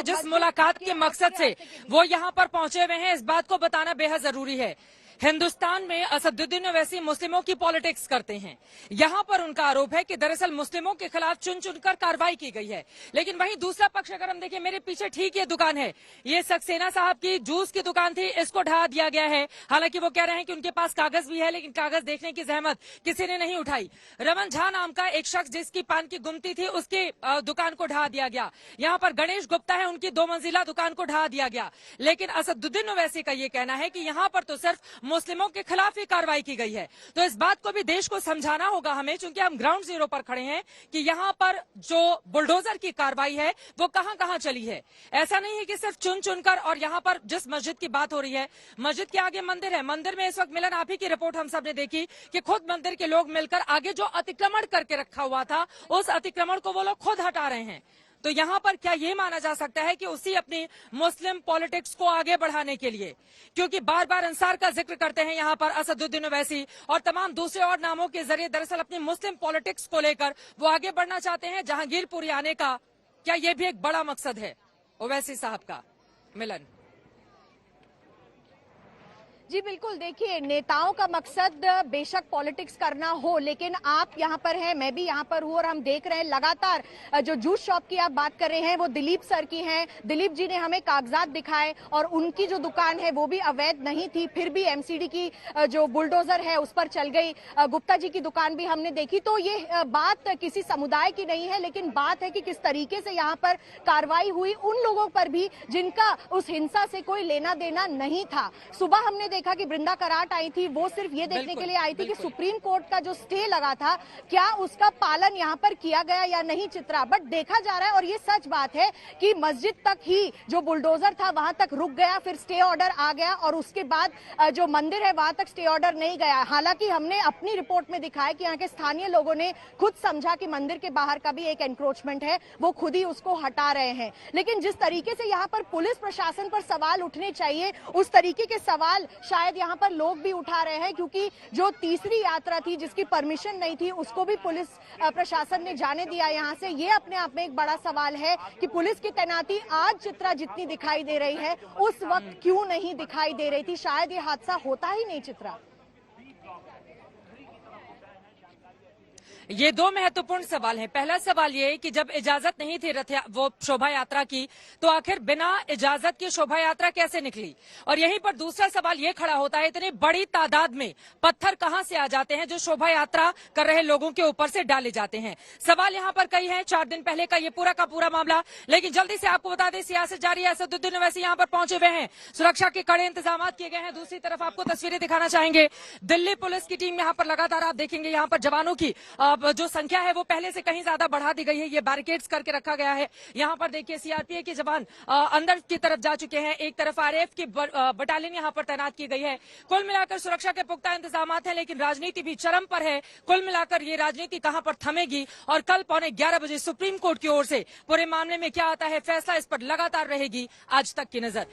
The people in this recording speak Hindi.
जिस मुलाकात के मकसद से वो यहाँ पर पहुंचे हुए हैं, इस बात को बताना बेहद जरूरी है। हिंदुस्तान में असदुद्दीन ओवैसी मुस्लिमों की पॉलिटिक्स करते हैं। यहाँ पर उनका आरोप है कि दरअसल मुस्लिमों के खिलाफ चुन चुनकर कार्रवाई की गई है। लेकिन वहीं दूसरा पक्ष अगर हम देखें, मेरे पीछे ठीक ये दुकान है, ये सक्सेना साहब की जूस की दुकान थी, इसको ढहा दिया गया है। हालांकि वो कह रहे हैं कि उनके पास कागज भी है, लेकिन कागज देखने की जहमत किसी ने नहीं उठाई। रमन झा नाम का एक शख्स जिसकी पान की गुमती थी, उसकी दुकान को ढहा दिया गया। यहाँ पर गणेश गुप्ता है, उनकी 2 मंजिला दुकान को ढहा दिया गया। लेकिन असदुद्दीन ओवैसी का ये कहना है कि यहाँ पर तो सिर्फ मुस्लिमों के खिलाफ ही कार्रवाई की गई है। तो इस बात को भी देश को समझाना होगा हमें, क्योंकि हम ग्राउंड जीरो पर खड़े हैं, कि यहाँ पर जो बुलडोजर की कार्रवाई है वो कहां कहां चली है। ऐसा नहीं है कि सिर्फ चुन चुनकर, और यहाँ पर जिस मस्जिद की बात हो रही है, मस्जिद के आगे मंदिर है, मंदिर में इस वक्त मिलन आप ही की रिपोर्ट हम सब ने देखी कि खुद मंदिर के लोग मिलकर आगे जो अतिक्रमण करके रखा हुआ था, उस अतिक्रमण को वो लोग खुद हटा रहे हैं। तो यहाँ पर क्या ये माना जा सकता है कि उसी अपनी मुस्लिम पॉलिटिक्स को आगे बढ़ाने के लिए, क्योंकि बार बार अंसार का जिक्र करते हैं यहाँ पर असदुद्दीन ओवैसी और तमाम दूसरे और नामों के जरिए, दरअसल अपनी मुस्लिम पॉलिटिक्स को लेकर वो आगे बढ़ना चाहते हैं जहांगीरपुरी आने का, क्या ये भी एक बड़ा मकसद है ओवैसी साहब का? मिलन जी बिल्कुल, देखिए नेताओं का मकसद बेशक पॉलिटिक्स करना हो, लेकिन आप यहाँ पर हैं, मैं भी यहाँ पर हूँ और हम देख रहे हैं लगातार जो जूस शॉप की आप बात कर रहे हैं वो दिलीप सर की हैं। दिलीप जी ने हमें कागजात दिखाए और उनकी जो दुकान है वो भी अवैध नहीं थी, फिर भी एमसीडी की जो बुलडोजर है उस पर चल गई। गुप्ता जी की दुकान भी हमने देखी। तो ये बात किसी समुदाय की नहीं है, लेकिन बात है कि किस तरीके से यहाँ पर कार्रवाई हुई उन लोगों पर भी जिनका उस हिंसा से कोई लेना देना नहीं था। सुबह हमने देखा कि बृंदा कराट आई थी, वो सिर्फ ये देखने के लिए आई थी कि सुप्रीम कोर्ट का जो स्टे लगा था क्या उसका पालन यहाँ पर किया गया या नहीं, चित्रा। बट देखा जा रहा है और ये सच बात है कि मस्जिद तक ही जो बुलडोजर था वहां तक रुक गया, फिर स्टे ऑर्डर आ गया और उसके बाद जो मंदिर है वहां तक स्टे ऑर्डर नहीं गया। हालांकि हमने अपनी रिपोर्ट में दिखाया कि यहाँ के स्थानीय लोगों ने खुद समझा कि मंदिर के बाहर का भी एक एनक्रोचमेंट है, वो खुद ही उसको हटा रहे हैं। लेकिन जिस तरीके से यहाँ पर पुलिस प्रशासन पर सवाल उठने चाहिए, उस तरीके के सवाल शायद यहाँ पर लोग भी उठा रहे हैं, क्योंकि जो तीसरी यात्रा थी जिसकी परमिशन नहीं थी उसको भी पुलिस प्रशासन ने जाने दिया यहाँ से। ये अपने आप में एक बड़ा सवाल है कि पुलिस की तैनाती आज चित्रा जितनी दिखाई दे रही है उस वक्त क्यों नहीं दिखाई दे रही थी। शायद ये हादसा होता ही नहीं, चित्रा। ये 2 महत्वपूर्ण सवाल हैं। पहला सवाल ये है कि जब इजाजत नहीं थी वो शोभा यात्रा की, तो आखिर बिना इजाजत की शोभा यात्रा कैसे निकली? और यहीं पर दूसरा सवाल ये खड़ा होता है, इतनी बड़ी तादाद में पत्थर कहां से आ जाते हैं जो शोभा यात्रा कर रहे लोगों के ऊपर से डाले जाते हैं? सवाल यहाँ पर कई हैं। 4 दिन पहले का ये पूरा का पूरा मामला। लेकिन जल्दी से आपको बता दें, सियासत जारी है। असदुद्दीन ओवैसी यहाँ पर पहुंचे हुए हैं, सुरक्षा के कड़े इंतजाम किए गए हैं। दूसरी तरफ आपको तस्वीरें दिखाना चाहेंगे, दिल्ली पुलिस की टीम यहाँ पर लगातार आप देखेंगे यहाँ पर जवानों की जो संख्या है वो पहले से कहीं ज्यादा बढ़ा दी गई है। ये बैरिकेड्स करके रखा गया है। यहाँ पर देखिए सीआरपीएफ के जवान अंदर की तरफ जा चुके हैं, एक तरफ आरएएफ की बटालियन यहाँ पर तैनात की गई है। कुल मिलाकर सुरक्षा के पुख्ता इंतजाम हैं, लेकिन राजनीति भी चरम पर है। कुल मिलाकर ये राजनीति कहां पर थमेगी और कल 11:15 बजे सुप्रीम कोर्ट की ओर से पूरे मामले में क्या आता है फैसला, इस पर लगातार रहेगी आज तक की नजर।